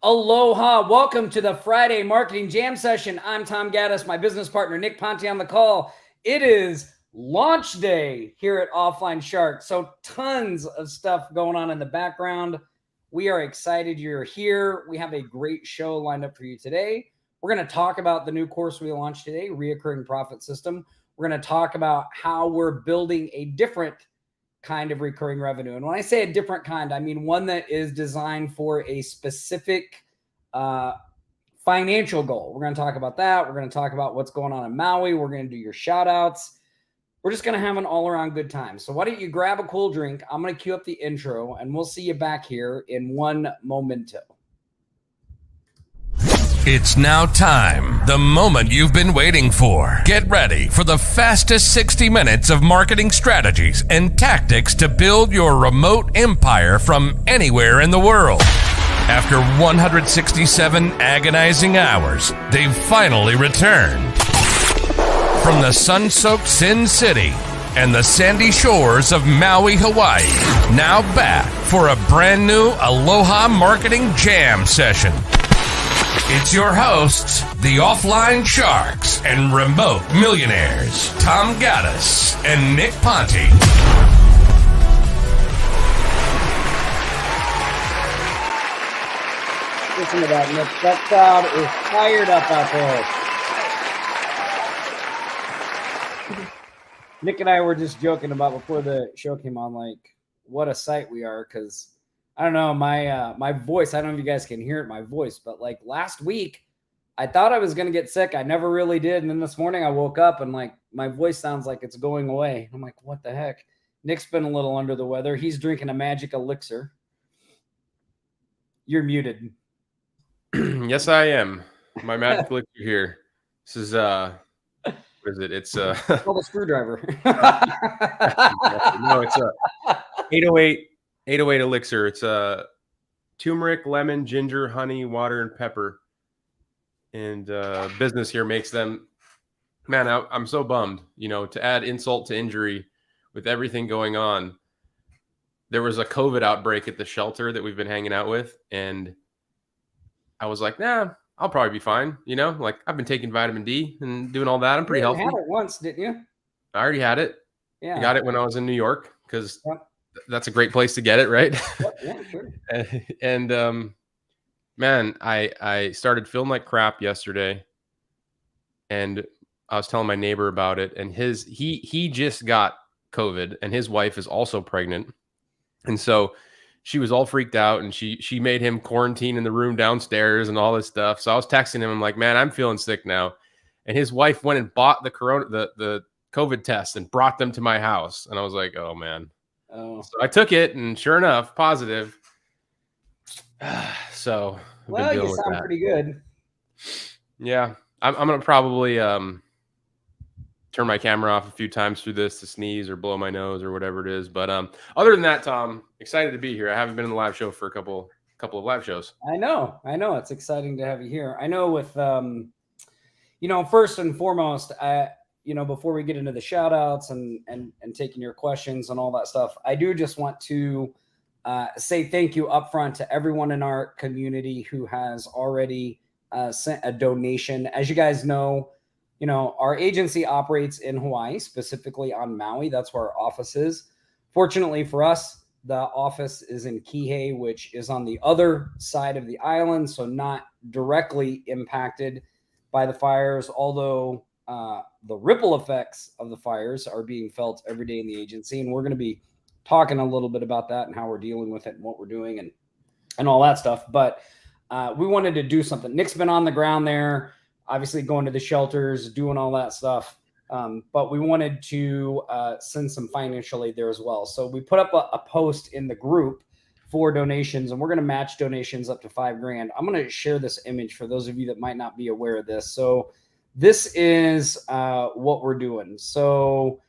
Aloha. Welcome to the Friday Marketing Jam Session. I'm Tom Gaddis, my business partner, Nick Ponte on the call. It is launch day here at Offline Shark. So tons of stuff going on in the background. We are excited you're here. We have a great show lined up for you today. We're going to talk about the new course we launched today, Reoccurring Profit System. We're going to talk about how we're building a different kind of recurring revenue. And when I say a different kind, I mean one that is designed for a specific financial goal. We're going to talk about that. We're going to talk about what's going on in Maui. We're going to do your shout outs. We're just going to have an all around good time. So why don't you grab a cool drink? I'm going to cue up the intro and we'll see you back here in one momento. It's now time, the moment you've been waiting for. Get ready for the fastest 60 minutes of marketing strategies and tactics to build your remote empire from anywhere in the world. After 167 agonizing hours, they've finally returned. From the sun-soaked Sin City and the sandy shores of Maui, Hawaii, now back for a brand new Aloha Marketing Jam Session. It's your hosts, the Offline Sharks and Remote Millionaires, Tom Gaddis and Nick Ponte. Listen to that, Nick. That crowd is fired up out there. Nick and I were just joking about before the show came on, like, what a sight we are, because I don't know, my voice, I don't know if you guys can hear it, my voice, but like last week, I thought I was going to get sick. I never really did. And then this morning I woke up and like my voice sounds like it's going away. I'm like, what the heck? Nick's been a little under the weather. He's drinking a magic elixir. You're muted. Yes, I am. My magic elixir here. This is, what is it? It's called a screwdriver. No, it's a 808 elixir. It's turmeric, lemon, ginger, honey, water, and pepper. And business here makes them. Man, I'm so bummed. You know, to add insult to injury, with everything going on, there was a COVID outbreak at the shelter that we've been hanging out with, and I was like, nah, I'll probably be fine. You know, like I've been taking vitamin D and doing all that. I'm pretty healthy. You had it once, didn't you? I already had it. Yeah. I got it when I was in New York because that's a great place to get it, right? Yeah, sure. And man, I started feeling like crap yesterday, and I was telling my neighbor about it, and he just got COVID, and his wife is also pregnant, and so she was all freaked out, and she made him quarantine in the room downstairs and all this stuff. So I was texting him. I'm like, man, I'm feeling sick now. And his wife went and bought the COVID tests and brought them to my house. And I was like, oh man. Oh. So I took it, and sure enough, positive. So well, you sound pretty good. Yeah, I'm gonna probably turn my camera off a few times through this to sneeze or blow my nose or whatever it is. But other than that, Tom, excited to be here. I haven't been in the live show for a couple of live shows. I know. It's exciting to have you here. I know with, first and foremost, before we get into the shout outs and taking your questions and all that stuff, I do just want to say thank you upfront to everyone in our community who has already sent a donation. As you guys know, our agency operates in Hawaii, specifically on Maui. That's where our office is. Fortunately for us, the office is in Kihei, which is on the other side of the island, so not directly impacted by the fires, although the ripple effects of the fires are being felt every day in the agency. And we're going to be talking a little bit about that and how we're dealing with it and what we're doing and all that stuff. But we wanted to do something. Nick's been on the ground there, obviously going to the shelters, doing all that stuff. But we wanted to send some financial aid there as well. So we put up a post in the group for donations, and we're going to match donations up to $5,000. I'm going to share this image for those of you that might not be aware of this. So this is what we're doing. So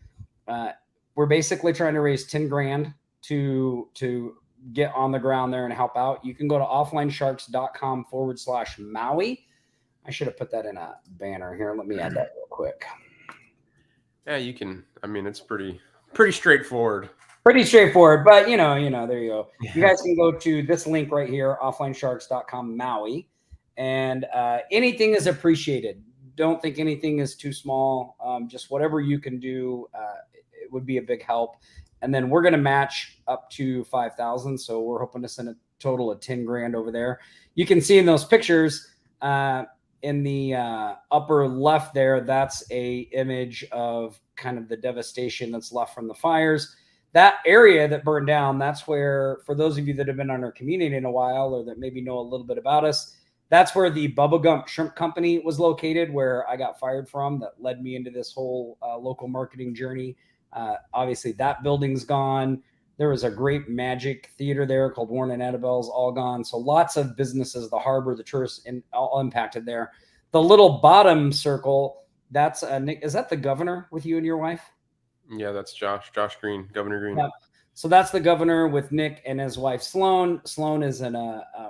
we're basically trying to raise $10,000 to get on the ground there and help out. You can go to offlinesharks.com/Maui. I should have put that in a banner here. Let me add that real quick. Yeah, you can. I mean, it's pretty straightforward. Pretty straightforward, but there you go. Yeah. You guys can go to this link right here, offlinesharks.com Maui, and anything is appreciated. Don't think anything is too small. Just whatever you can do, it would be a big help. And then we're going to match up to 5,000. So we're hoping to send a total of 10 grand over there. You can see in those pictures in the upper left there, that's a image of kind of the devastation that's left from the fires. That area that burned down, that's where, for those of you that have been on our community in a while or that maybe know a little bit about us, that's where the Bubba Gump Shrimp Company was located, where I got fired from. That led me into this whole local marketing journey. Obviously, that building's gone. There was a great magic theater there called Warren and Annabelle's, all gone. So lots of businesses, the harbor, the tourists, all impacted there. The little bottom circle, that's Nick. Is that the governor with you and your wife? Yeah, that's Josh Green, Governor Green. Yeah. So that's the governor with Nick and his wife, Sloan. Sloan is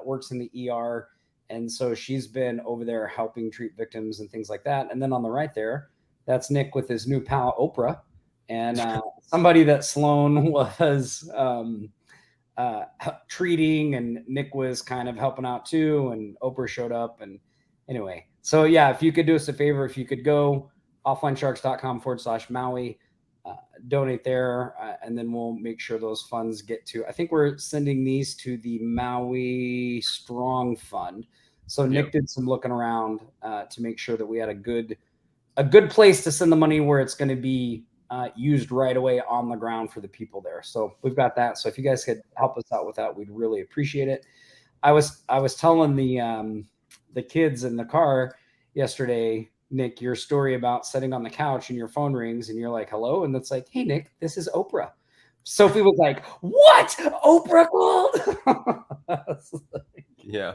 works in the ER. And so she's been over there helping treat victims and things like that. And then on the right there, that's Nick with his new pal, Oprah. And somebody that Sloan was treating, and Nick was kind of helping out too. And Oprah showed up. And anyway, so yeah, if you could do us a favor, if you could go offlinesharks.com/Maui, donate there, and then we'll make sure those funds get to, I think we're sending these to the Maui Strong Fund. So Nick did some looking around to make sure that we had a good place to send the money where it's going to be used right away on the ground for the people there. So we've got that. So if you guys could help us out with that, we'd really appreciate it. I was telling the kids in the car yesterday, Nick, your story about sitting on the couch and your phone rings and you're like, hello. And it's like, hey, Nick, this is Oprah. Sophie was like, what? Oprah called? Yeah.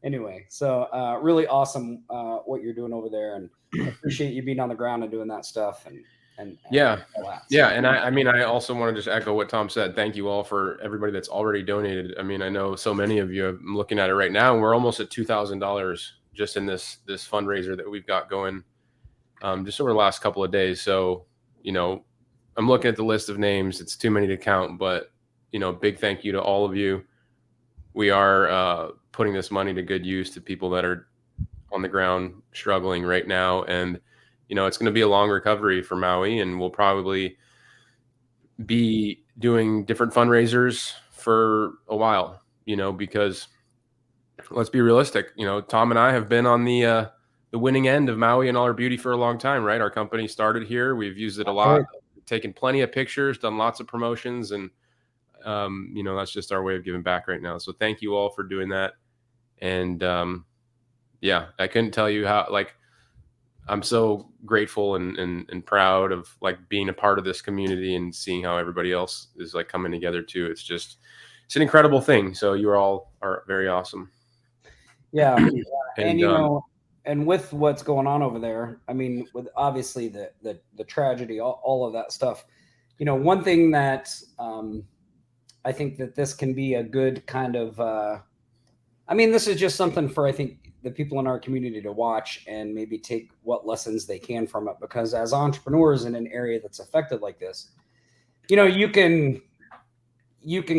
Anyway, so really awesome what you're doing over there. And I appreciate you being on the ground and doing that stuff. And yeah. All that. Yeah. And I mean, I also want to just echo what Tom said. Thank you all for everybody that's already donated. I mean, I know so many of you, I'm looking at it right now, and we're almost at $2,000 just in this fundraiser that we've got going just over the last couple of days. So, I'm looking at the list of names. It's too many to count, but, big thank you to all of you. We are putting this money to good use to people that are on the ground struggling right now. And, it's going to be a long recovery for Maui, and we'll probably be doing different fundraisers for a while, because let's be realistic. Tom and I have been on the winning end of Maui and all our beauty for a long time, right? Our company started here. We've used it a lot, taken plenty of pictures, done lots of promotions, and that's just our way of giving back right now. So thank you all for doing that. And I couldn't tell you how, I'm so grateful and proud of being a part of this community and seeing how everybody else is coming together too. It's an incredible thing. So you all are very awesome. Yeah. And and with what's going on over there, I mean, with obviously the tragedy, all of that stuff, one thing that I think that this can be a good kind of, this is just something for, I think, the people in our community to watch and maybe take what lessons they can from it. Because as entrepreneurs in an area that's affected like this, you can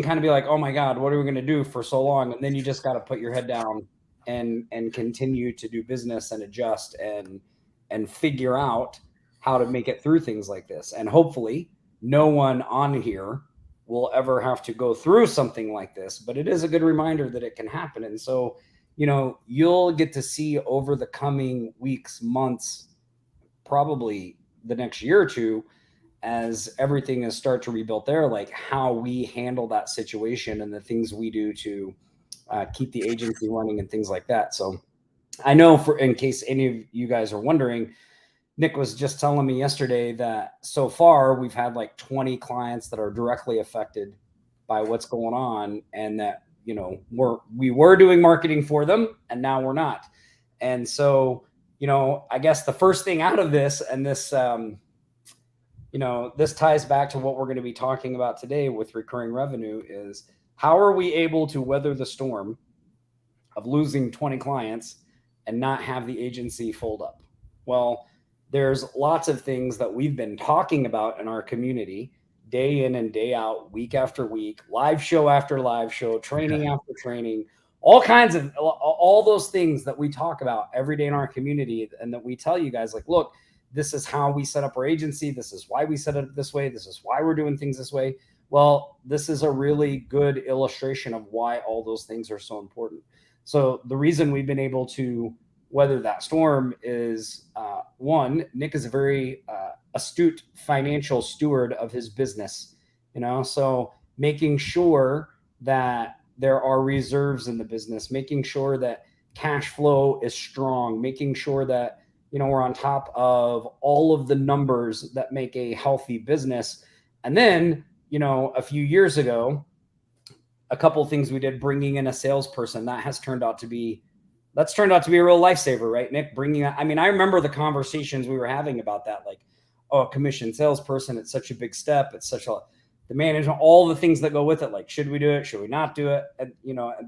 kind of be like, oh my God, what are we going to do for so long? And then you just got to put your head down and continue to do business and adjust and figure out how to make it through things like this. And hopefully no one on here will ever have to go through something like this, but it is a good reminder that it can happen. And so, you'll get to see over the coming weeks, months, probably the next year or two, as everything is start to rebuild there, how we handle that situation and the things we do to keep the agency running and things like that. So I know, in case any of you guys are wondering, Nick was just telling me yesterday that so far we've had 20 clients that are directly affected by what's going on, and that, we were doing marketing for them and now we're not. And so, I guess the first thing out of this, and this, this ties back to what we're going to be talking about today with recurring revenue, is how are we able to weather the storm of losing 20 clients and not have the agency fold up? Well, there's lots of things that we've been talking about in our community day in and day out, week after week, live show after live show, training after training, all kinds of all those things that we talk about every day in our community, and that we tell you guys, like, look, this is how we set up our agency. This is why we set it up this way. This is why we're doing things this way. Well, this is a really good illustration of why all those things are so important. So the reason we've been able to weather that storm is, one, Nick is a very astute financial steward of his business, so making sure that there are reserves in the business, making sure that cash flow is strong, making sure that, we're on top of all of the numbers that make a healthy business. And then, a few years ago, a couple of things we did, bringing in a salesperson, that's turned out to be a real lifesaver, right, Nick? I remember the conversations we were having about that, like, oh, a commission salesperson, it's such a big step. It's the management, all the things that go with it. Like, should we do it? Should we not do it? And,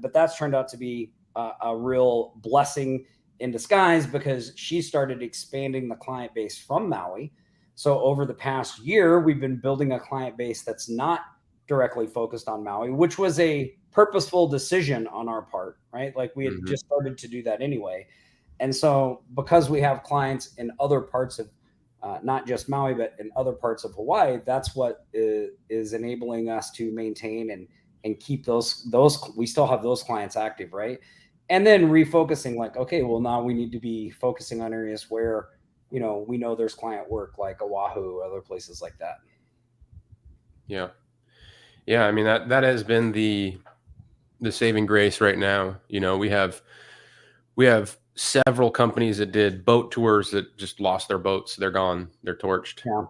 but that's turned out to be a real blessing in disguise, because she started expanding the client base from Maui. So over the past year, we've been building a client base that's not directly focused on Maui, which was a purposeful decision on our part, right? Like, we had just started to do that anyway. And so because we have clients in other parts of not just Maui, but in other parts of Hawaii, that's what is enabling us to maintain and keep those, we still have those clients active, right? And then refocusing, like, okay, well, now we need to be focusing on areas where, we know there's client work, like Oahu, other places like that. Yeah. Yeah. I mean, that has been the saving grace right now. We have several companies that did boat tours that just lost their boats. They're gone. They're torched. Yeah.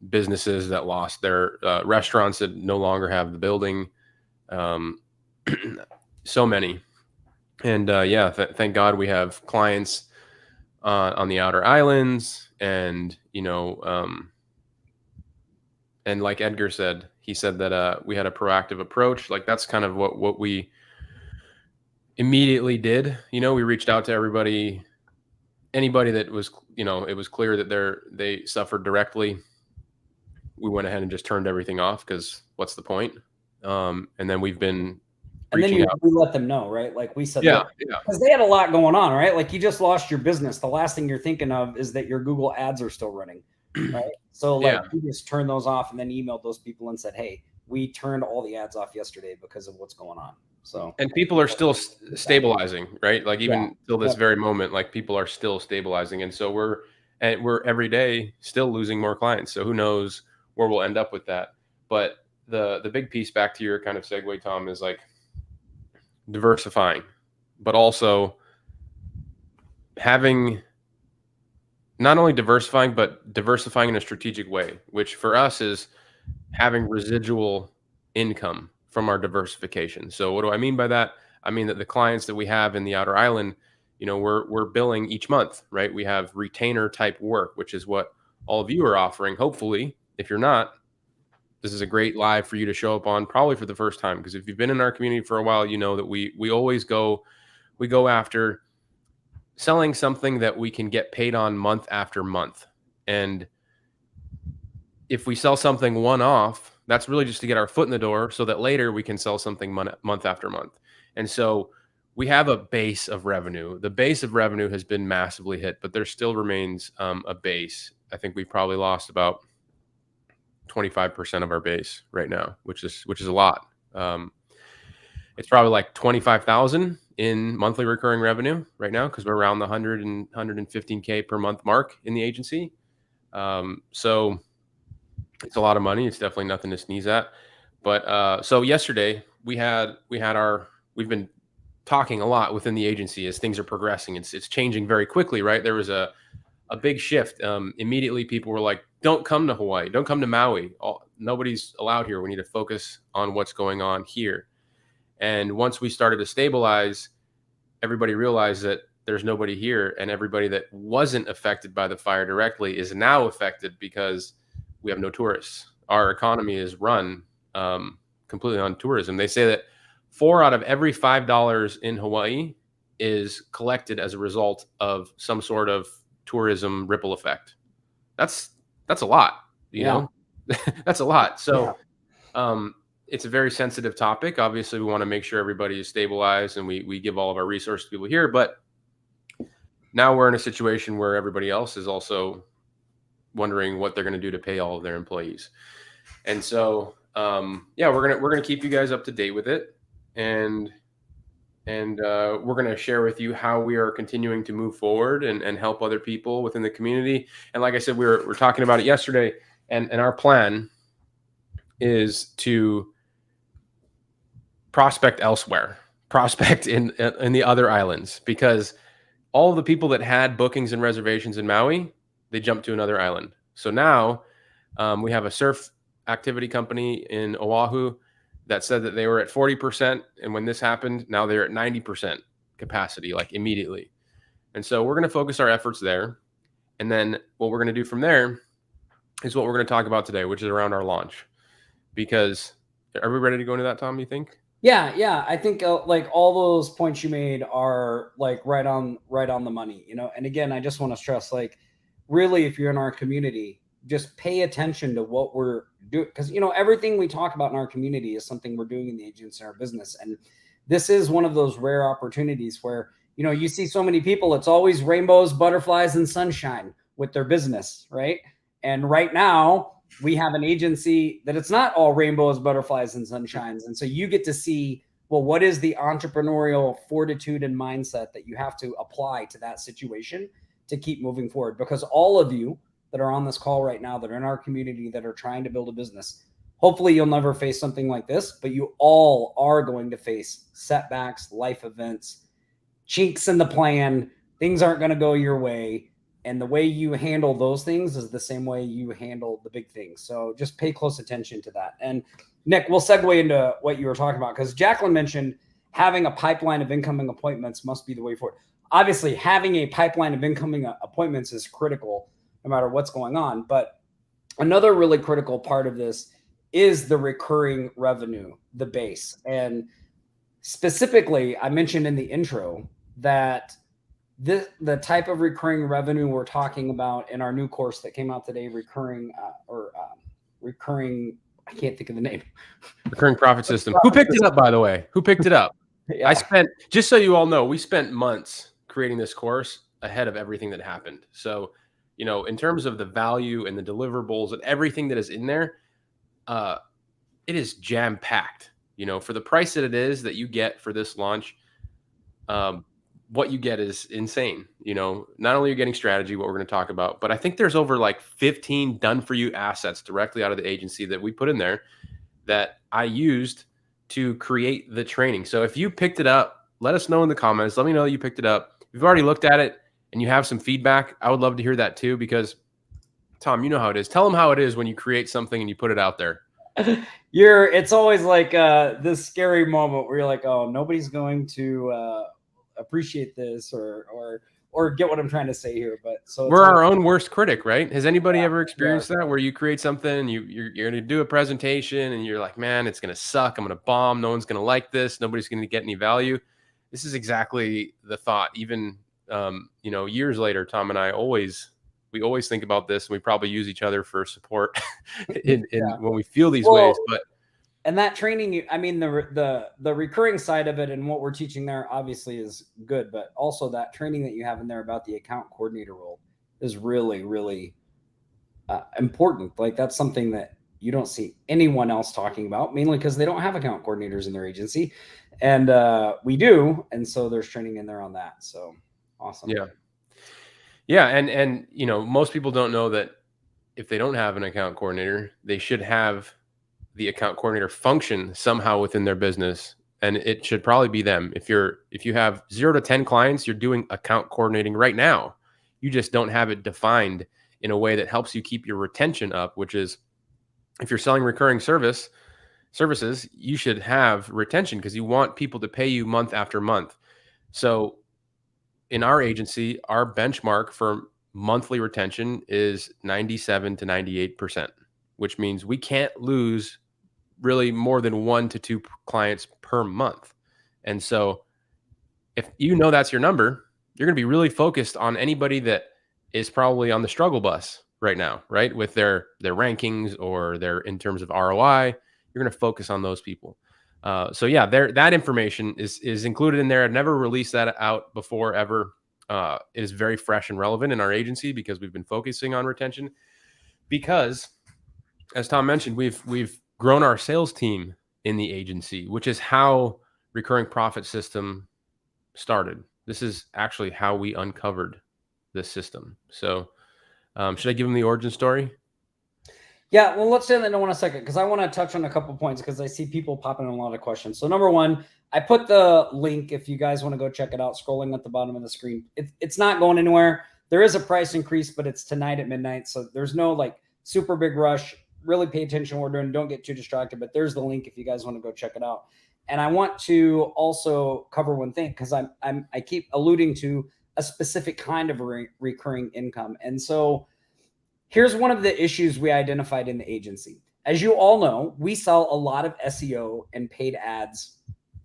Businesses that lost their restaurants that no longer have the building. So many. And thank God we have clients on the outer islands, and and like Edgar said, he said that we had a proactive approach. Like, that's kind of what we immediately did. We reached out to anybody that was, it was clear that they suffered directly. We went ahead and just turned everything off, because what's the point? And then we've been we let them know, right? Like we said, because they had a lot going on, right? Like, you just lost your business. The last thing you're thinking of is that your Google ads are still running, right? So we just turned those off, and then emailed those people and said, hey, we turned all the ads off yesterday because of what's going on. So, and people are still stabilizing, right? Like, even till this very moment, like, people are still stabilizing. And so we're every day still losing more clients. So who knows where we'll end up with that. But the big piece, back to your kind of segue, Tom, is like diversifying, but also having not only diversifying, but diversifying in a strategic way, which for us is having residual income from our diversification. So what do I mean by that? I mean that the clients that we have in the outer island, we're billing each month, right? We have retainer type work, which is what all of you are offering. Hopefully, if you're not, this is a great live for you to show up on, probably for the first time. Because if you've been in our community for a while, you know that we always go after selling something that we can get paid on month after month. And if we sell something one-off, that's really just to get our foot in the door, so that later we can sell something month after month. And so we have a base of revenue. The base of revenue has been massively hit, but there still remains a base. I think we've probably lost about 25% of our base right now, which is a lot. It's probably like 25,000 in monthly recurring revenue right now, because we're around the 115K per month mark in the agency. So it's a lot of money. It's definitely nothing to sneeze at. But so yesterday we've been talking a lot within the agency as things are progressing. It's changing very quickly, right? There was a big shift. Immediately people were like, don't come to Hawaii. Don't come to Maui. Nobody's allowed here. We need to focus on what's going on here. And once we started to stabilize, everybody realized that there's nobody here, and everybody that wasn't affected by the fire directly is now affected because we have no tourists. Our economy is run completely on tourism. They say that 4 out of every $5 in Hawaii is collected as a result of some sort of tourism ripple effect. That's a lot, you know? That's a lot. So it's a very sensitive topic. Obviously, we want to make sure everybody is stabilized and we give all of our resources to people here. But now we're in a situation where everybody else is also wondering what they're going to do to pay all of their employees. And so, we're gonna keep you guys up to date with it, and we're gonna share with you how we are continuing to move forward and help other people within the community. And like I said, we were talking about it yesterday, and our plan is to prospect elsewhere, prospect in the other islands, because all the people that had bookings and reservations in Maui, they jumped to another island. So now we have a surf activity company in Oahu that said that they were at 40%. And when this happened, now they're at 90% capacity, like immediately. And so we're going to focus our efforts there. And then what we're going to do from there is what we're going to talk about today, which is around our launch. Because are we ready to go into that, Tom, you think? Yeah. I think like all those points you made are like right on the money, And again, I just want to stress, like, really, if you're in our community, just pay attention to what we're doing, because everything we talk about in our community is something we're doing in the agency and our business. And this is one of those rare opportunities where you see so many people, it's always rainbows, butterflies, and sunshine with their business, right? And right now we have an agency that it's not all rainbows, butterflies, and sunshines. And so you get to see, well, what is the entrepreneurial fortitude and mindset that you have to apply to that situation to keep moving forward? Because all of you that are on this call right now, that are in our community, that are trying to build a business, hopefully you'll never face something like this, but you all are going to face setbacks, life events, chinks in the plan. Things aren't going to go your way. And the way you handle those things is the same way you handle the big things. So just pay close attention to that. And Nick, we'll segue into what you were talking about, because Jacqueline mentioned having a pipeline of incoming appointments must be the way forward. Obviously, having a pipeline of incoming appointments is critical no matter what's going on. But another really critical part of this is the recurring revenue, the base. And specifically, I mentioned in the intro that the type of recurring revenue we're talking about in our new course that came out today, recurring, I can't think of the name. Recurring profit system. Who picked it up, by the way? Who picked it up? Yeah. Just so you all know, we spent months creating this course ahead of everything that happened. So, in terms of the value and the deliverables and everything that is in there, it is jam packed, for the price that it is that you get for this launch. What you get is insane. Not only are you getting strategy, what we're going to talk about, but I think there's over like 15 done for you assets directly out of the agency that we put in there that I used to create the training. So if you picked it up, let us know in the comments. Let me know that you picked it up. If you've already looked at it and you have some feedback, I would love to hear that too, because Tom, you know how it is. Tell them how it is when you create something and you put it out there. It's always like this scary moment where you're like, oh, nobody's going to appreciate this or get what I'm trying to say here. But so we're our own worst critic, right? Has anybody ever experienced that, where you create something and you're going to do a presentation and you're like, man, it's going to suck. I'm going to bomb. No one's going to like this. Nobody's going to get any value. This is exactly the thought. Even, years later, Tom and I we always think about this, and we probably use each other for support when we feel these ways. And that training, I mean, the recurring side of it and what we're teaching there obviously is good, but also that training that you have in there about the account coordinator role is really, really important. Like, that's something that you don't see anyone else talking about, mainly because they don't have account coordinators in their agency, and we do. And so there's training in there on that. So awesome. Yeah. And most people don't know that if they don't have an account coordinator, they should have the account coordinator function somehow within their business. And it should probably be them. If you have 0 to 10 clients, you're doing account coordinating right now. You just don't have it defined in a way that helps you keep your retention up, which is, if you're selling recurring services, you should have retention because you want people to pay you month after month. So in our agency, our benchmark for monthly retention is 97 to 98%, which means we can't lose really more than 1 to 2 clients per month. And so if that's your number, you're going to be really focused on anybody that is probably on the struggle bus right now, right? With their rankings or their in terms of ROI, you're going to focus on those people. So yeah, that information is included in there. I've never released that out before ever. It is very fresh and relevant in our agency because we've been focusing on retention. Because, as Tom mentioned, we've grown our sales team in the agency, which is how recurring profit system started. This is actually how we uncovered this system. So, should I give them the origin story? Yeah, well, let's do that in 1 second because I want to touch on a couple points because I see people popping in a lot of questions. So number one, I put the link if you guys want to go check it out, scrolling at the bottom of the screen. It's not going anywhere. There is a price increase, but it's tonight at midnight. So there's no like super big rush. Really pay attention to what we're doing. Don't get too distracted, but there's the link if you guys want to go check it out. And I want to also cover one thing because I keep alluding to a specific kind of recurring income. And so here's one of the issues we identified in the agency. As you all know, we sell a lot of SEO and paid ads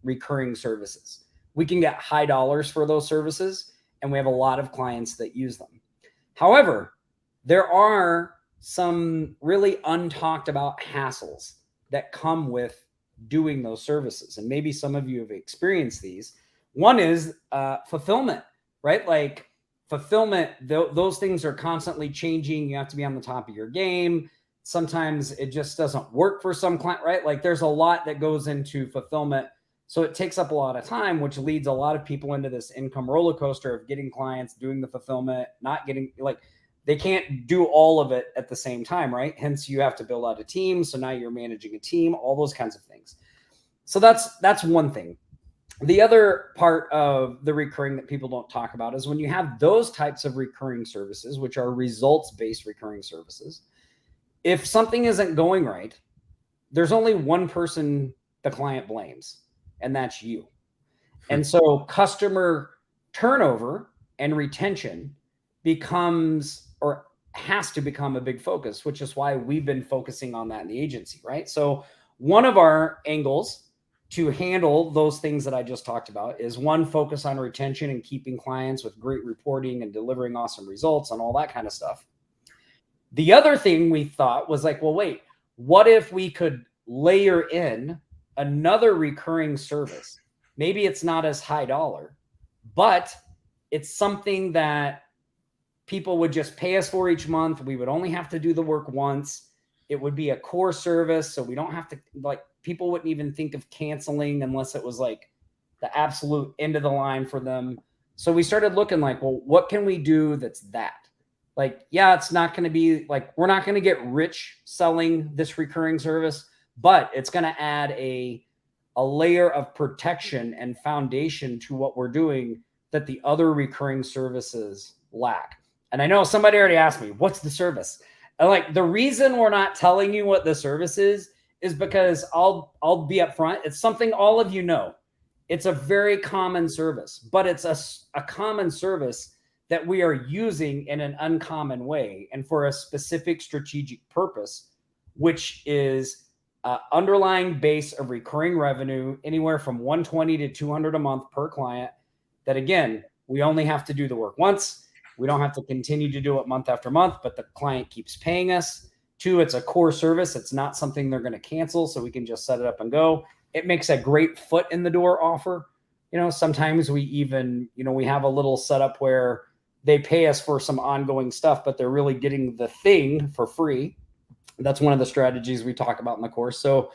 recurring services. We can get high dollars for those services, and we have a lot of clients that use them. However, there are some really untalked about hassles that come with doing those services. And maybe some of you have experienced these. One is fulfillment, right? Like fulfillment, those things are constantly changing. You have to be on the top of your game. Sometimes it just doesn't work for some client, right? Like there's a lot that goes into fulfillment. So it takes up a lot of time, which leads a lot of people into this income roller coaster of getting clients, doing the fulfillment, not getting, like, they can't do all of it at the same time, right? Hence you have to build out a team. So now you're managing a team, all those kinds of things. So that's one thing. The other part of the recurring that people don't talk about is when you have those types of recurring services, which are results-based recurring services, if something isn't going right, there's only one person the client blames, and that's you. And so customer turnover and retention becomes or has to become a big focus, which is why we've been focusing on that in the agency, right? So one of our angles to handle those things that I just talked about is one, focus on retention and keeping clients with great reporting and delivering awesome results and all that kind of stuff. The other thing we thought was like, well, wait, what if we could layer in another recurring service? Maybe it's not as high dollar, but it's something that people would just pay us for each month. We would only have to do the work once. It would be a core service. So we don't have to, like, people wouldn't even think of canceling unless it was like the absolute end of the line for them. So we started looking like, well, what can we do that's that? Like, yeah, it's not going to be like, we're not going to get rich selling this recurring service, but it's going to add a layer of protection and foundation to what we're doing that the other recurring services lack. And I know somebody already asked me, what's the service? And like, the reason we're not telling you what the service is because I'll be upfront. It's something all of you know. It's a very common service, but it's a common service that we are using in an uncommon way and for a specific strategic purpose, which is underlying base of recurring revenue, anywhere from 120 to 200 a month per client. That again, we only have to do the work once. We don't have to continue to do it month after month, but the client keeps paying us. Two, it's a core service. It's not something they're going to cancel, so we can just set it up and go. It makes a great foot in the door offer. You know, sometimes we even, we have a little setup where they pay us for some ongoing stuff, but they're really getting the thing for free. That's one of the strategies we talk about in the course. So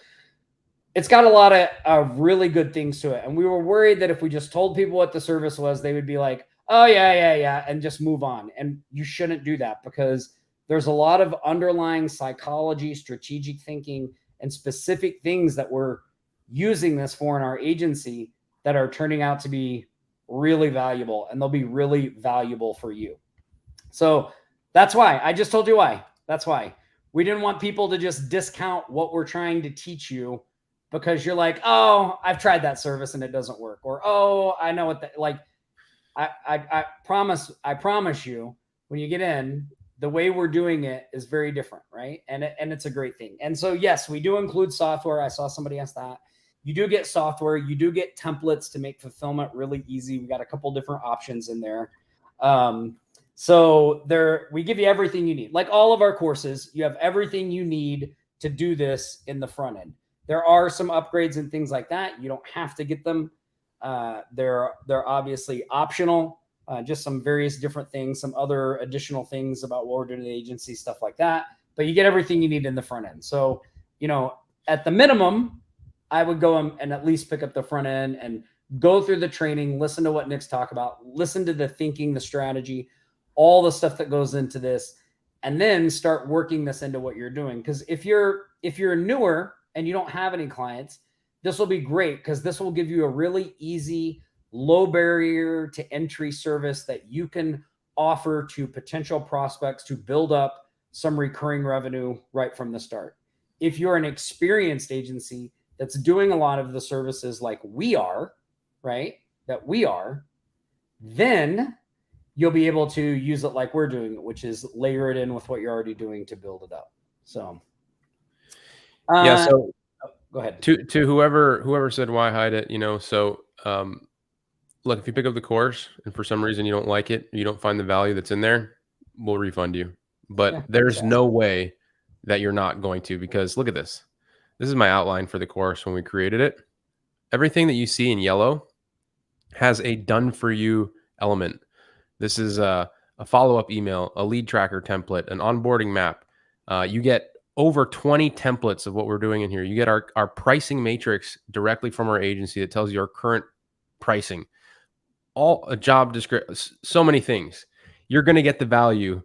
it's got a lot of really good things to it. And we were worried that if we just told people what the service was, they would be like, oh, yeah, and just move on. And you shouldn't do that because there's a lot of underlying psychology, strategic thinking, and specific things that we're using this for in our agency that are turning out to be really valuable, and they'll be really valuable for you. So that's why I just told you why. That's why we didn't want people to just discount what we're trying to teach you because you're like, oh, I've tried that service and it doesn't work. Or, oh, I know what that, like, I promise you, when you get in, the way we're doing it is very different, right? And it's a great thing. And so, yes, we do include software. I saw somebody ask that. You do get software. You do get templates to make fulfillment really easy. We got a couple different options in there. So we give you everything you need. Like all of our courses, you have everything you need to do this in the front end. There are some upgrades and things like that. You don't have to get them. They're obviously optional. Just some various different things, some other additional things about what we're doing in the agency, stuff like that. But you get everything you need in the front end. So, at the minimum, I would go and at least pick up the front end and go through the training, listen to what Nick's talk about, listen to the thinking, the strategy, all the stuff that goes into this, and then start working this into what you're doing. Because if you're newer and you don't have any clients, this will be great because this will give you a really easy, low barrier to entry service that you can offer to potential prospects to build up some recurring revenue right from the start. If you're an experienced agency that's doing a lot of the services like we are, right? That we are, then you'll be able to use it like we're doing it, which is layer it in with what you're already doing to build it up. So, So go ahead. To whoever said why hide it, look, if you pick up the course and for some reason you don't like it, you don't find the value that's in there, we'll refund you. But there's no way that you're not going to, because look at this. This is my outline for the course when we created it. Everything that you see in yellow has a done for you element. This is a follow-up email, a lead tracker template, an onboarding map. You get over 20 templates of what we're doing in here. You get our pricing matrix directly from our agency that tells you our current pricing, all a job description, so many things. You're going to get the value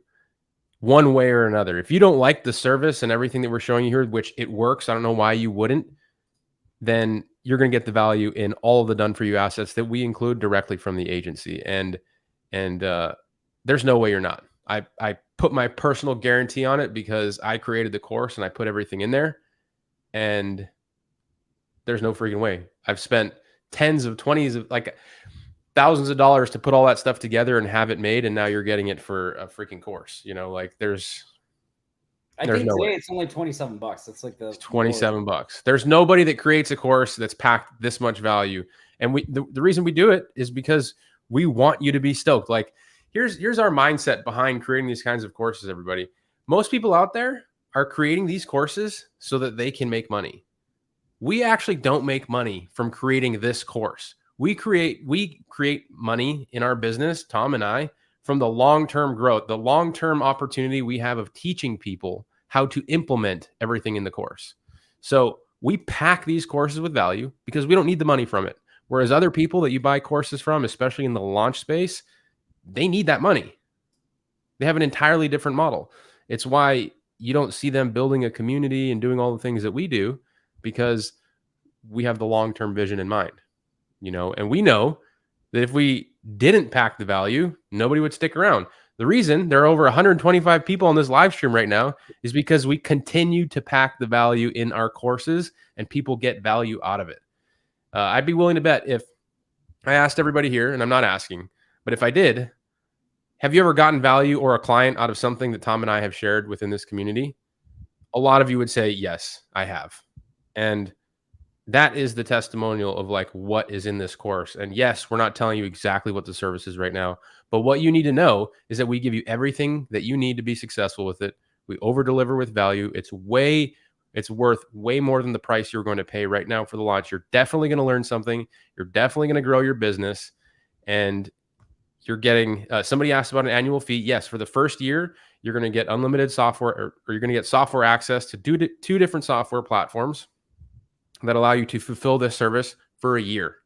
one way or another. If you don't like the service and everything that we're showing you here, which it works, I don't know why you wouldn't, then you're going to get the value in all of the done for you assets that we include directly from the agency. And there's no way you're not. I put my personal guarantee on it because I created the course and I put everything in there, and there's no freaking way. I've spent tens of thousands of dollars to put all that stuff together and have it made. And now you're getting it for a freaking course, I think no today way. It's only $27. It's like it's $27. There's nobody that creates a course that's packed this much value. And the reason we do it is because we want you to be stoked. Like here's our mindset behind creating these kinds of courses, everybody. Most people out there are creating these courses so that they can make money. We actually don't make money from creating this course. We create money in our business, Tom and I, from the long-term growth, the long-term opportunity we have of teaching people how to implement everything in the course. So we pack these courses with value because we don't need the money from it. Whereas other people that you buy courses from, especially in the launch space, they need that money. They have an entirely different model. It's why you don't see them building a community and doing all the things that we do, because we have the long-term vision in mind, and we know that if we didn't pack the value, nobody would stick around. The reason there are over 125 people on this live stream right now is because we continue to pack the value in our courses and people get value out of it. I'd be willing to bet if I asked everybody here, and I'm not asking, but if I did, have you ever gotten value or a client out of something that Tom and I have shared within this community? A lot of you would say, yes, I have. And that is the testimonial of like what is in this course. And yes, we're not telling you exactly what the service is right now, but what you need to know is that we give you everything that you need to be successful with it. We over deliver with value. It's worth way more than the price you're going to pay right now for the launch. You're definitely going to learn something. You're definitely going to grow your business, and you're getting, somebody asked about an annual fee. Yes. For the first year, you're going to get unlimited software, or you're going to get software access to two different software platforms that allow you to fulfill this service for a year.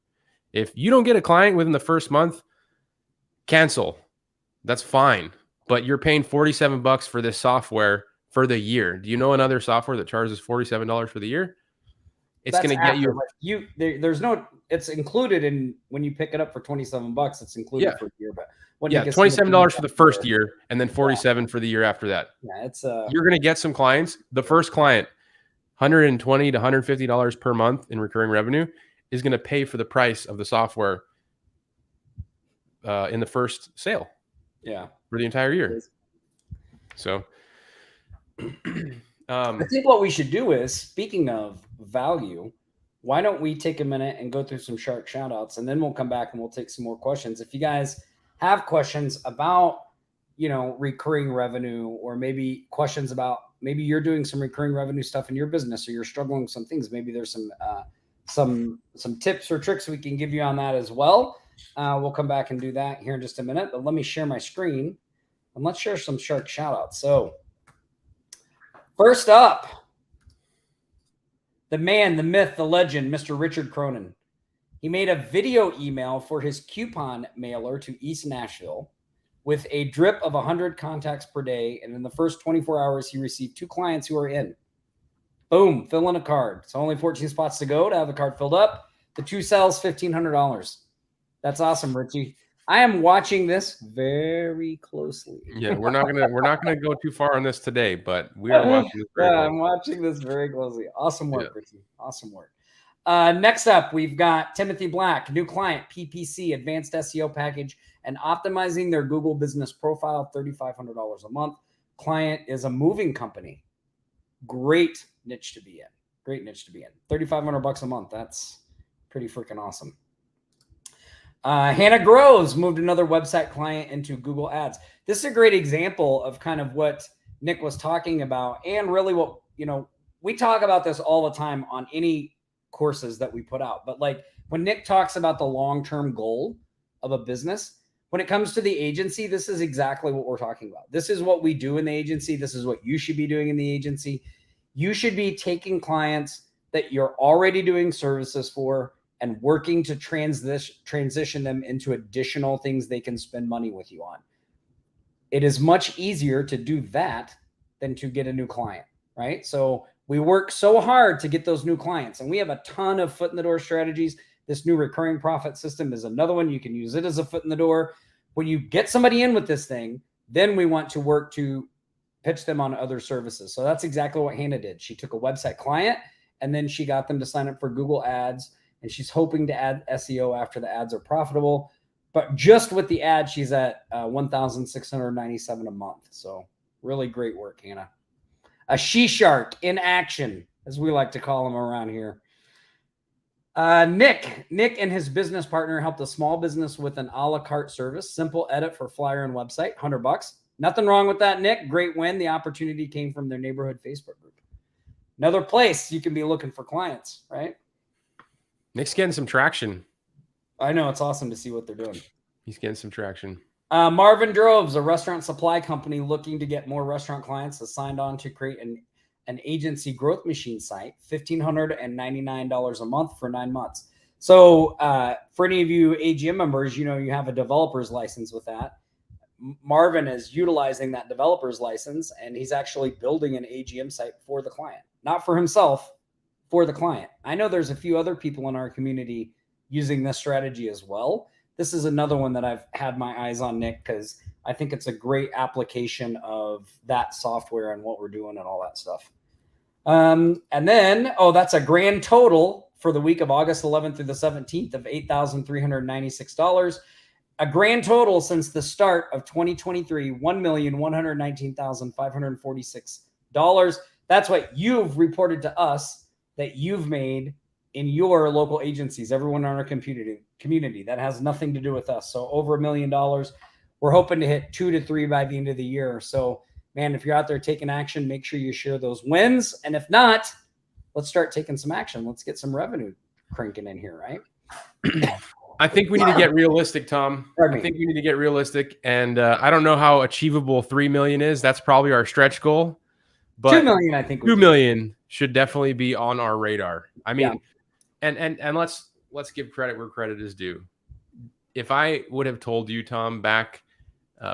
If you don't get a client within the first month, cancel. That's fine. But you're paying $47 for this software for the year. Do you know another software that charges $47 for the year? It's going to get you. There's no. It's included in when you pick it up for $27. It's included for a year, but $27 for the first year, and then $47 for the year after that. Yeah, it's you're going to get some clients. The first client, $120 to $150 per month in recurring revenue, is going to pay for the price of the software in the first sale. Yeah, for the entire year. So, I think what we should do is, speaking of value, why don't we take a minute and go through some shark shout outs, and then we'll come back and we'll take some more questions. If you guys have questions about recurring revenue, or maybe questions about, maybe you're doing some recurring revenue stuff in your business, or you're struggling with some things. Maybe there's some tips or tricks we can give you on that as well. We'll come back and do that here in just a minute, but let me share my screen and let's share some shark shout outs. So first up, the man, the myth, the legend, Mr. Richard Cronin. He made a video email for his coupon mailer to East Nashville with a drip of 100 contacts per day. And in the first 24 hours, he received 2 clients who are in. Boom, fill in a card. So only 14 spots to go to have the card filled up. The 2 sells $1,500. That's awesome, Richie. I am watching this very closely. Yeah, we're not gonna go too far on this today, but we are watching this very closely. I'm watching this very closely. Awesome work, Richie. Awesome work. Next up, we've got Timothy Black, new client, PPC, advanced SEO package, and optimizing their Google business profile, $3,500 a month. Client is a moving company. Great niche to be in. Great niche to be in. $3,500 a month. That's pretty freaking awesome. Hannah Groves moved another website client into Google Ads. This is a great example of kind of what Nick was talking about, and really what, we talk about this all the time on any courses that we put out. But like when Nick talks about the long-term goal of a business, when it comes to the agency, this is exactly what we're talking about. This is what we do in the agency. This is what you should be doing in the agency. You should be taking clients that you're already doing services for and working to transition them into additional things they can spend money with you on. It is much easier to do that than to get a new client, right? So we work so hard to get those new clients, and we have a ton of foot in the door strategies. This new recurring profit system is another one. You can use it as a foot in the door. When you get somebody in with this thing, then we want to work to pitch them on other services. So that's exactly what Hannah did. She took a website client and then she got them to sign up for Google Ads, and she's hoping to add SEO after the ads are profitable. But just with the ad, she's at $1,697 a month. So really great work, Hannah. A she-shark in action, as we like to call him around here. Nick and his business partner helped a small business with an a la carte service. Simple edit for flyer and website, $100. Nothing wrong with that, Nick. Great win. The opportunity came from their neighborhood Facebook group. Another place you can be looking for clients, right? Nick's getting some traction. I know. It's awesome to see what they're doing. He's getting some traction. Marvin Droves, a restaurant supply company looking to get more restaurant clients, has signed on to create an agency growth machine site, $1,599 a month for 9 months. So for any of you AGM members, you have a developer's license with that. Marvin is utilizing that developer's license, and he's actually building an AGM site for the client, not for himself, for the client. I know there's a few other people in our community using this strategy as well. This is another one that I've had my eyes on, Nick, because I think it's a great application of that software and what we're doing and all that stuff. And then, that's a grand total for the week of August 11th through the 17th of $8,396. A grand total since the start of 2023, $1,119,546. That's what you've reported to us that you've made in your local agencies, everyone in our community. That has nothing to do with us. So over $1 million. We're hoping to hit 2 to 3 by the end of the year. So, man, if you're out there taking action, make sure you share those wins. And if not, let's start taking some action. Let's get some revenue cranking in here, right? I think we need to get realistic, Tom. I think we need to get realistic. And I don't know how achievable 3 million is. That's probably our stretch goal. But 2 million, I think. 2 million should definitely be on our radar. I mean, and let's give credit where credit is due. If I would have told you, Tom, back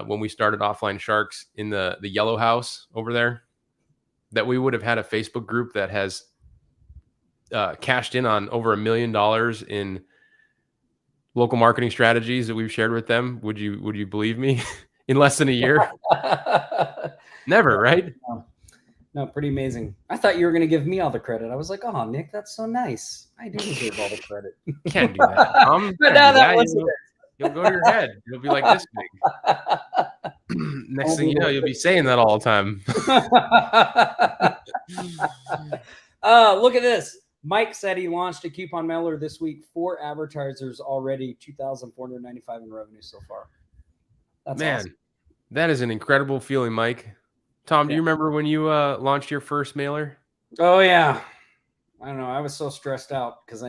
when we started Offline Sharks in the yellow house over there, that we would have had a Facebook group that has cashed in on over $1 million in local marketing strategies that we've shared with them, would you believe me? In less than a year? Never, right? No, pretty amazing. I thought you were going to give me all the credit. I was like, oh, Nick, that's so nice. I do deserve all the credit. Can't do that, Tom. But now that you'll go to your head. You'll be like this big. Next thing you know, you'll be saying that all the time. Look at this. Mike said he launched a coupon mailer this week. 4 advertisers already, $2,495 in revenue so far. That's awesome. That is an incredible feeling, Mike. Tom, do Yeah. you remember when you launched your first mailer? Oh yeah. I don't know. I was so stressed out because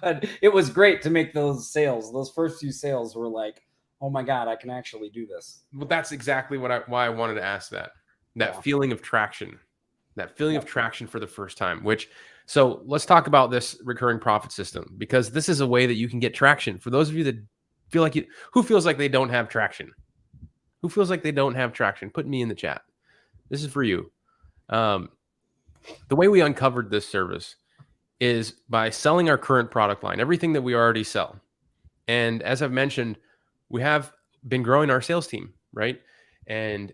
but it was great to make those sales. Those first few sales were like, oh my God, I can actually do this. Well, that's exactly why I wanted to ask that. That Yeah. feeling of traction. That feeling of Yep. traction for the first time, so let's talk about this recurring profit system, because this is a way that you can get traction. For those of you that who feels like they don't have traction, put me in the chat. This is for you. The way we uncovered this service is by selling our current product line, everything that we already sell. And as I've mentioned, we have been growing our sales team, right? And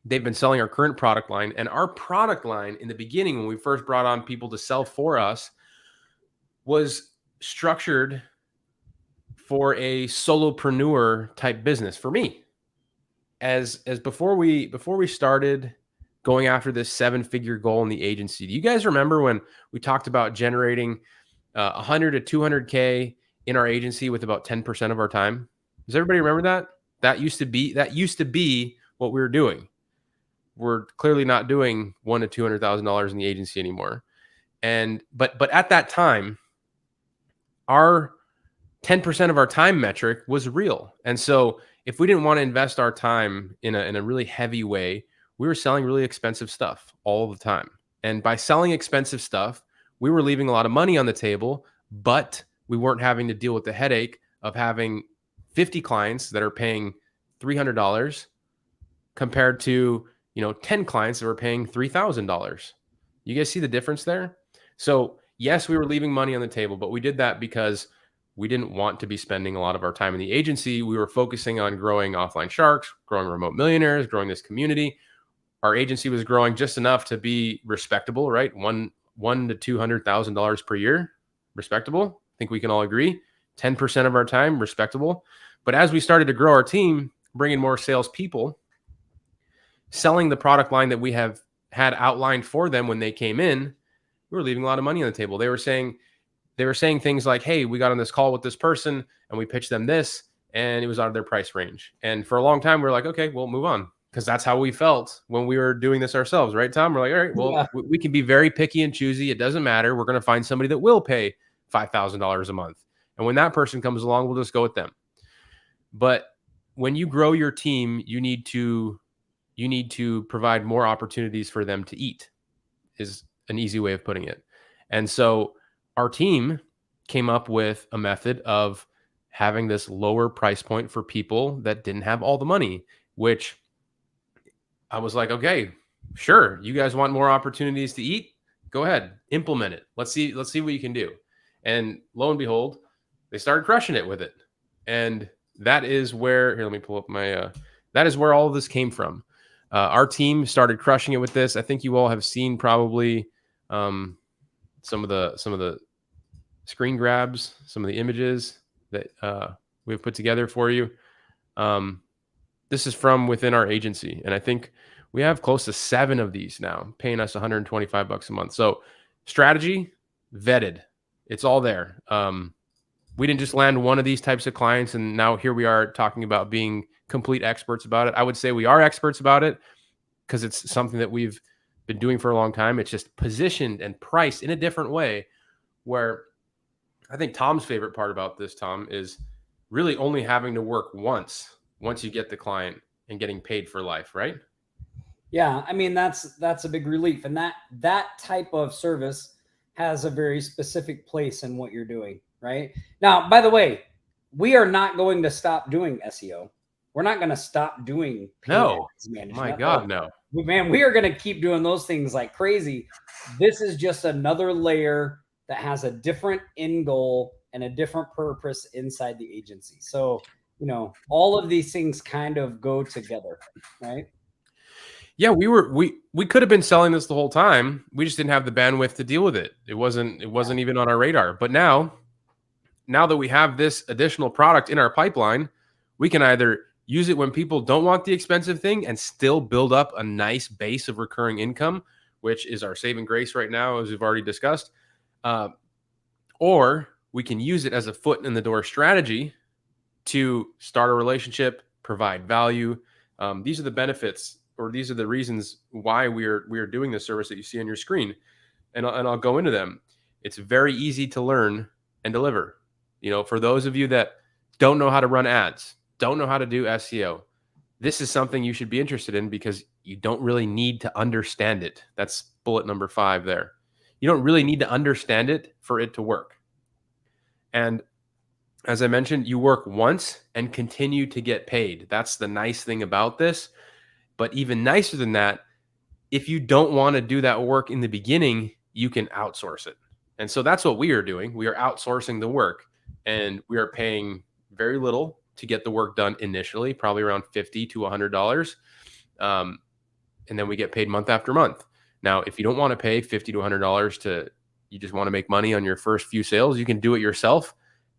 they've been selling our current product line. And our product line in the beginning, when we first brought on people to sell for us, was structured for a solopreneur type business for me. As before we started going after this 7-figure goal in the agency, do you guys remember when we talked about generating 100 to 200K in our agency with about 10% of our time? Does everybody remember that? That used to be what we were doing. We're clearly not doing $100,000 to $200,000 in the agency anymore. And but at that time, our 10% of our time metric was real. And so if we didn't want to invest our time in a really heavy way, we were selling really expensive stuff all the time. And by selling expensive stuff, we were leaving a lot of money on the table, but we weren't having to deal with the headache of having 50 clients that are paying $300 compared to 10 clients that were paying $3,000. You guys see the difference there? So yes, we were leaving money on the table, but we did that because we didn't want to be spending a lot of our time in the agency. We were focusing on growing Offline Sharks, growing Remote Millionaires, growing this community. Our agency was growing just enough to be respectable, right? $100,000 to $200,000 per year, respectable. I think we can all agree. 10% of our time, respectable. But as we started to grow our team, bringing more salespeople, selling the product line that we have had outlined for them when they came in, we were leaving a lot of money on the table. They were saying things like, hey, we got on this call with this person and we pitched them this, and it was out of their price range. And for a long time, we were like, okay, we'll move on, because that's how we felt when we were doing this ourselves, right, Tom? We're like, all right, well, Yeah. we can be very picky and choosy. It doesn't matter. We're going to find somebody that will pay $5,000 a month. And when that person comes along, we'll just go with them. But when you grow your team, you need to provide more opportunities for them to eat, is an easy way of putting it. And so our team came up with a method of having this lower price point for people that didn't have all the money, which I was like, okay, sure. You guys want more opportunities to eat? Go ahead, implement it. Let's see what you can do. And lo and behold, they started crushing it with it. And that is where, here, let me pull up my, that is where all of this came from. Our team started crushing it with this. I think you all have seen probably some of the screen grabs, some of the images that we've put together for you. This is from within our agency, and I think we have close to 7 of these now, paying us $125 a month. So strategy vetted, it's all there. We didn't just land one of these types of clients and now here we are talking about being complete experts about it. I would say we are experts about it because it's something that we've been doing for a long time. It's just positioned and priced in a different way, where I think Tom's favorite part about this, Tom, is really only having to work once you get the client and getting paid for life, right? Yeah, I mean that's a big relief, and that type of service has a very specific place in what you're doing, right? Now, by the way, we are not going to stop doing SEO. We're not going to stop doing paid ads management. My God, no. Man, we are going to keep doing those things like crazy. This is just another layer that has a different end goal and a different purpose inside the agency. So, all of these things kind of go together, right? Yeah, we could have been selling this the whole time. We just didn't have the bandwidth to deal with it. It wasn't even on our radar. But now that we have this additional product in our pipeline, we can either use it when people don't want the expensive thing and still build up a nice base of recurring income, which is our saving grace right now, as we've already discussed. Or we can use it as a foot in the door strategy to start a relationship, provide value. These are the benefits, or these are the reasons why we are doing the service that you see on your screen. And I'll go into them. It's very easy to learn and deliver. For those of you that don't know how to run ads, don't know how to do SEO, this is something you should be interested in because you don't really need to understand it. That's bullet number 5 there. You don't really need to understand it for it to work. And as I mentioned, you work once and continue to get paid. That's the nice thing about this. But even nicer than that, if you don't want to do that work in the beginning, you can outsource it. And so that's what we are doing. We are outsourcing the work, and we are paying very little to get the work done initially, probably around $50 to $100. And then we get paid month after month. Now, if you don't want to pay $50 to $100 you just want to make money on your first few sales, you can do it yourself.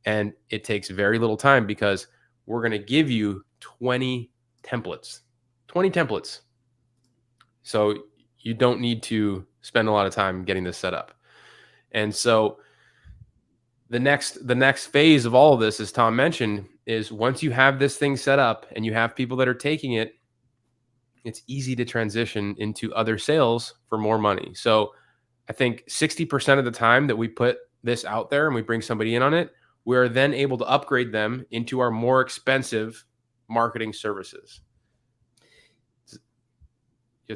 And it takes very little time because we're going to give you 20 templates. 20 templates. So you don't need to spend a lot of time getting this set up. And so the next phase of all of this, as Tom mentioned, is once you have this thing set up and you have people that are taking it, it's easy to transition into other sales for more money. So I think 60% of the time that we put this out there and we bring somebody in on it, we're then able to upgrade them into our more expensive marketing services.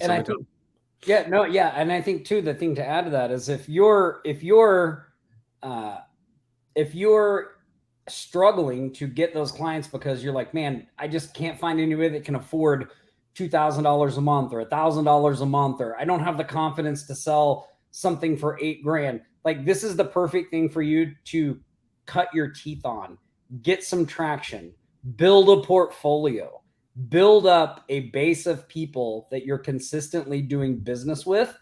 And I think, and I think too, the thing to add to that is if you're struggling to get those clients because you're like, man, I just can't find anybody that can afford $2,000 a month or $1,000 a month, or I don't have the confidence to sell something for $8,000. Like, this is the perfect thing for you to cut your teeth on, get some traction, build a portfolio, build up a base of people that you're consistently doing business with,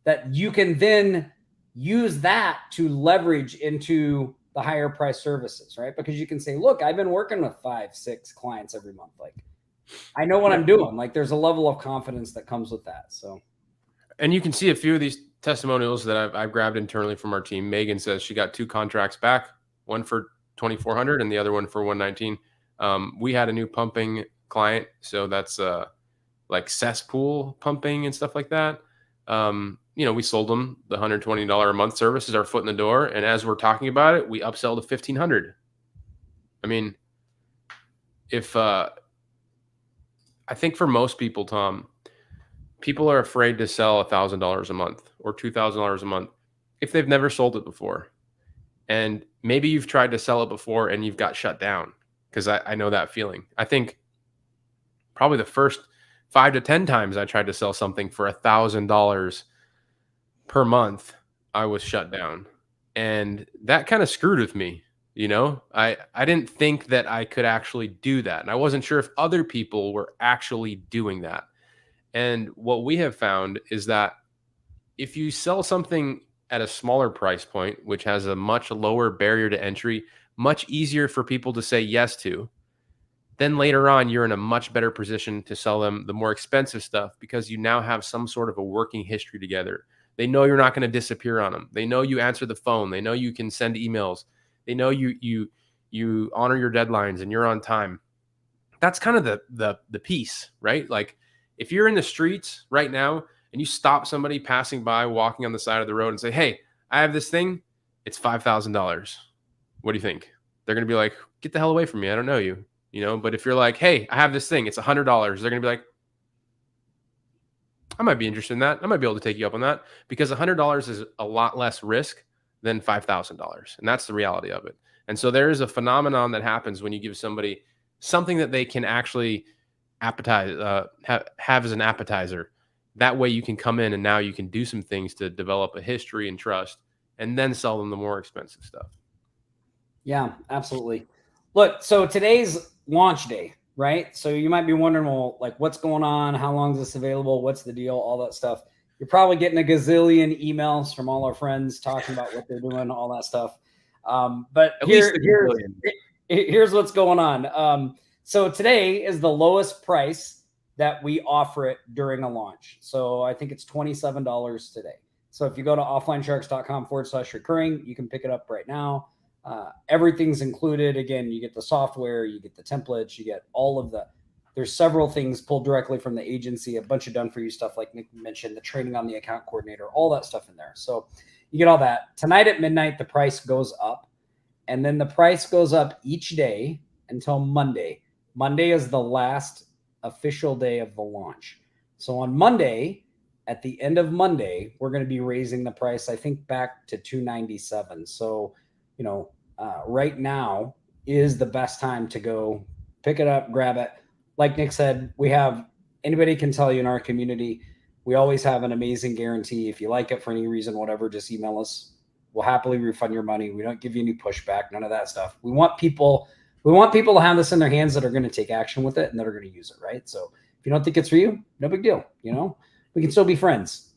that you can then use that to leverage into the higher price services, right? Because you can say, look, I've been working with 5-6 clients every month. Like, I know what I'm doing. Like, there's a level of confidence that comes with that. So, and you can see a few of these testimonials that I've grabbed internally from our team. Megan says she got 2 contracts back, one for $2,400 and the other one for $119. We had a new pumping client, so that's like cesspool pumping and stuff like that. We sold them the $120 a month service as our foot in the door, and as we're talking about it, we upsell to $1,500. I mean, if I think for most people, Tom, people are afraid to sell $1,000 a month or $2,000 a month if they've never sold it before. And maybe you've tried to sell it before and you've got shut down, because I know that feeling. I think probably the first 5 to 10 times I tried to sell something for $1,000 per month, I was shut down. And that kind of screwed with me. I didn't think that I could actually do that. And I wasn't sure if other people were actually doing that. And what we have found is that if you sell something at a smaller price point, which has a much lower barrier to entry, much easier for people to say yes to, then later on, you're in a much better position to sell them the more expensive stuff because you now have some sort of a working history together. They know you're not going to disappear on them. They know you answer the phone. They know you can send emails. They know you honor your deadlines and you're on time. That's kind of the piece, right? Like, if you're in the streets right now and you stop somebody passing by, walking on the side of the road and say, hey, I have this thing. It's $5,000. What do you think? They're going to be like, get the hell away from me. I don't know you. But if you're like, hey, I have this thing, it's $100. They're going to be like, I might be interested in that. I might be able to take you up on that, because $100 is a lot less risk than $5,000. And that's the reality of it. And so there is a phenomenon that happens when you give somebody something that they can actually have as an appetizer. That way you can come in and now you can do some things to develop a history and trust, and then sell them the more expensive stuff. Yeah, absolutely. Look, so today's launch day, right? So you might be wondering, well, like, what's going on? How long is this available? What's the deal? All that stuff. You're probably getting a gazillion emails from all our friends talking about what they're doing, all that stuff. But here's what's going on. So today is the lowest price that we offer it during a launch. So I think it's $27 today. So if you go to offlinesharks.com/recurring, you can pick it up right now. Everything's included. Again, you get the software, you get the templates, you get all of the There's several things pulled directly from the agency, a bunch of done for you stuff like Nick mentioned, the training on the account coordinator, all that stuff in there. So you get all that. Tonight at midnight, the price goes up, and then the price goes up each day until Monday. Monday is the last official day of the launch. So on Monday, at the end of Monday, we're going to be raising the price, I think, back to $297. So, right now is the best time to go pick it up, grab it. Like Nick said, anybody can tell you in our community, we always have an amazing guarantee. If you like it for any reason, whatever, just email us. We'll happily refund your money. We don't give you any pushback, none of that stuff. We want people to have this in their hands that are going to take action with it and that are going to use it, right? So if you don't think it's for you, no big deal. We can still be friends.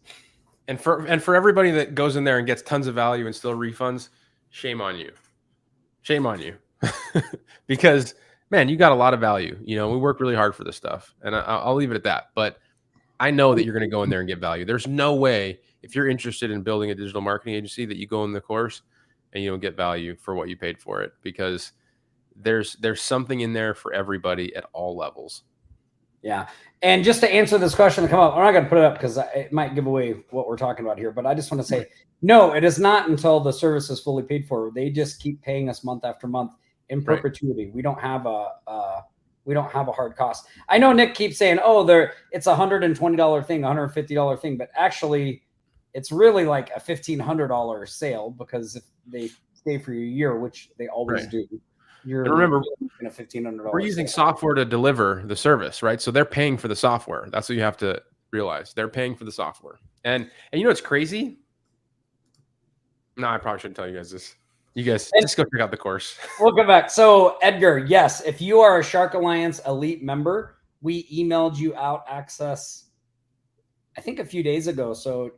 And for everybody that goes in there and gets tons of value and still refunds, shame on you. Shame on you. Because, man, you got a lot of value. We work really hard for this stuff, and I'll leave it at that. But I know that you're going to go in there and get value. There's no way, if you're interested in building a digital marketing agency, that you go in the course and you don't get value for what you paid for it, because there's something in there for everybody at all levels. Yeah. And just to answer this question to come up, I'm not going to put it up because it might give away what we're talking about here, but I just want to say, no, it is not until the service is fully paid for. They just keep paying us month after month in perpetuity. Right. We don't have a hard cost. I know Nick keeps saying, it's a $120 thing, $150 thing, but actually it's really like a $1,500 sale, because if they stay for a year, which they always do, you're remember in a $1,500. We're using software to deliver the service, right? So they're paying for the software. That's what you have to realize. They're paying for the software. And what's crazy? No, I probably shouldn't tell you guys this. You guys just go check out the course. We'll come back. So Edgar, yes, if you are a Shark Alliance Elite member, we emailed you out access, I think a few days ago. So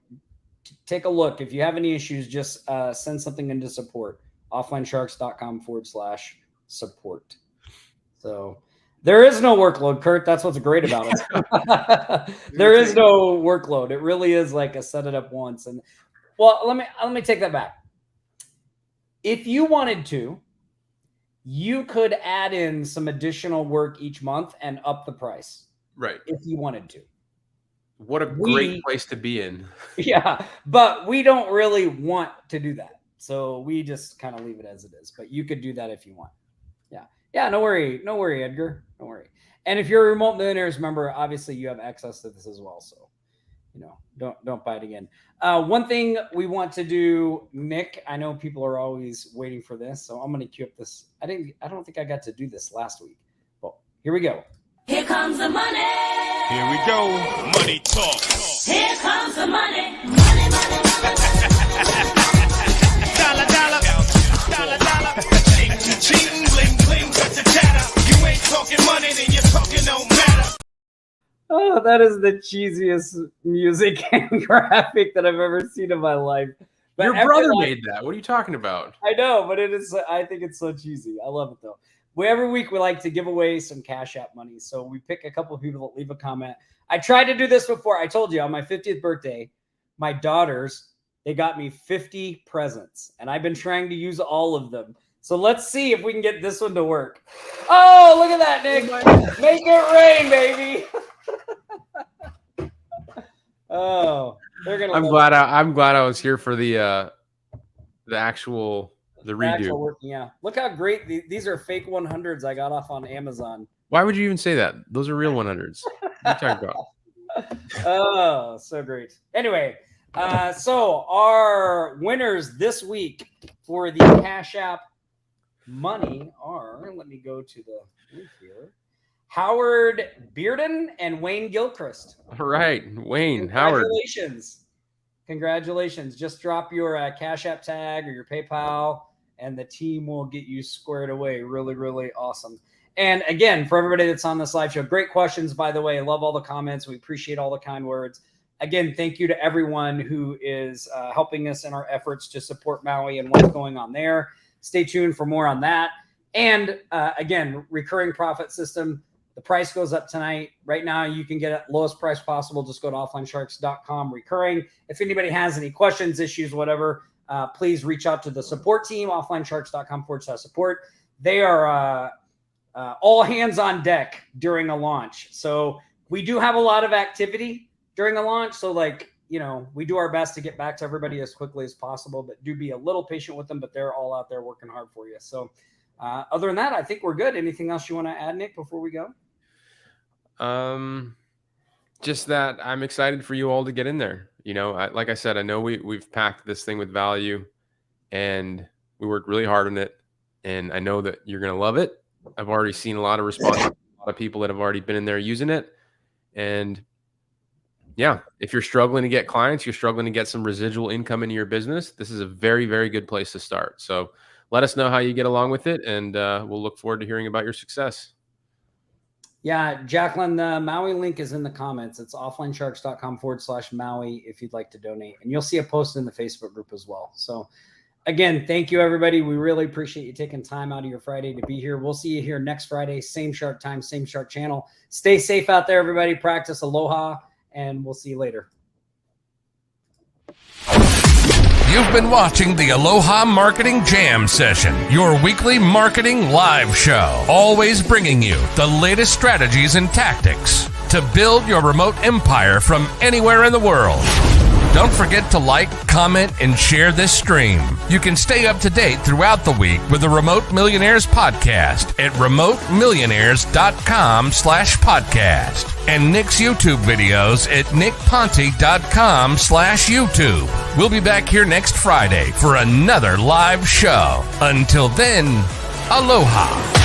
take a look. If you have any issues, just send something into support, offlinesharks.com/support. So there is no workload, Kurt. That's what's great about it. There is no workload. It really is like a set it up once. And well, let me take that back. If you wanted to, you could add in some additional work each month and up the price. Right. If you wanted to. What a great place to be in. Yeah. But we don't really want to do that. So we just kind of leave it as it is. But you could do that if you want. Yeah. Yeah. No worry, Edgar. Don't worry. And if you're a Remote Millionaires member, obviously you have access to this as well. So, don't buy it again. One thing we want to do, Nick, I know people are always waiting for this, so I'm going to cue up this. I don't think I got to do this last week. Well, here we go. Here comes the money. Here we go. Money talk. Here comes the money. Money, money, money. Dollar, dollar. Dollar, dollar. Cheating, bling, bling, cut the chatter. You ain't talking money, then you're talking no matter. Oh, that is the cheesiest music and graphic that I've ever seen in my life. But your brother made that. What are you talking about? I know, but it is. I think it's so cheesy. I love it though. Every week we like to give away some Cash App money. So we pick a couple of people that leave a comment. I tried to do this before. I told you on my 50th birthday, my daughters, they got me 50 presents, and I've been trying to use all of them. So let's see if we can get this one to work. Oh, look at that, Nick. Make it rain, baby. Oh, they're gonna. I'm glad I was here for the actual redo. Working, yeah. Look how great these are. Fake 100s I got off on Amazon. Why would you even say that? Those are real 100s. What are you talking about? Oh, so great. Anyway, so our winners this week for the Cash App money are, let me go to the link here, Howard Bearden and Wayne Gilchrist. All right, Wayne, Howard. Congratulations. Just drop your Cash App tag or your PayPal, and the team will get you squared away. Really, really awesome. And again, for everybody that's on this live show, great questions, by the way. I love all the comments. We appreciate all the kind words. Again, thank you to everyone who is helping us in our efforts to support Maui and what's going on there. Stay tuned for more on that. And again, recurring profit system. The price goes up tonight. Right now, you can get it lowest price possible. Just go to offlinesharks.com recurring. If anybody has any questions, issues, whatever, please reach out to the support team, offlinesharks.com/support. They are all hands on deck during a launch. So we do have a lot of activity during a launch. So like, you know, we do our best to get back to everybody as quickly as possible, but do be a little patient with them, but they're all out there working hard for you. So other than that, I think we're good. Anything else you want to add, Nick, before we go? Just that I'm excited for you all to get in there. You know, like I said, I know we've packed this thing with value and we worked really hard on it. And I know that you're going to love it. I've already seen a lot of response, a lot of people that have already been in there using it. And yeah, if you're struggling to get clients, you're struggling to get some residual income into your business, this is a very, very good place to start. So let us know how you get along with it. And we'll look forward to hearing about your success. Yeah, Jacqueline, the Maui link is in the comments. It's offlinesharks.com/Maui if you'd like to donate. And you'll see a post in the Facebook group as well. So again, thank you, everybody. We really appreciate you taking time out of your Friday to be here. We'll see you here next Friday, same shark time, same shark channel. Stay safe out there, everybody. Practice aloha, and we'll see you later. You've been watching the Aloha Marketing Jam Session, your weekly marketing live show, always bringing you the latest strategies and tactics to build your remote empire from anywhere in the world. Don't forget to like, comment, and share this stream. You can stay up to date throughout the week with the Remote Millionaires Podcast at remotemmillionaires.com/podcast and Nick's YouTube videos at nickponte.com/YouTube. We'll be back here next Friday for another live show. Until then, aloha.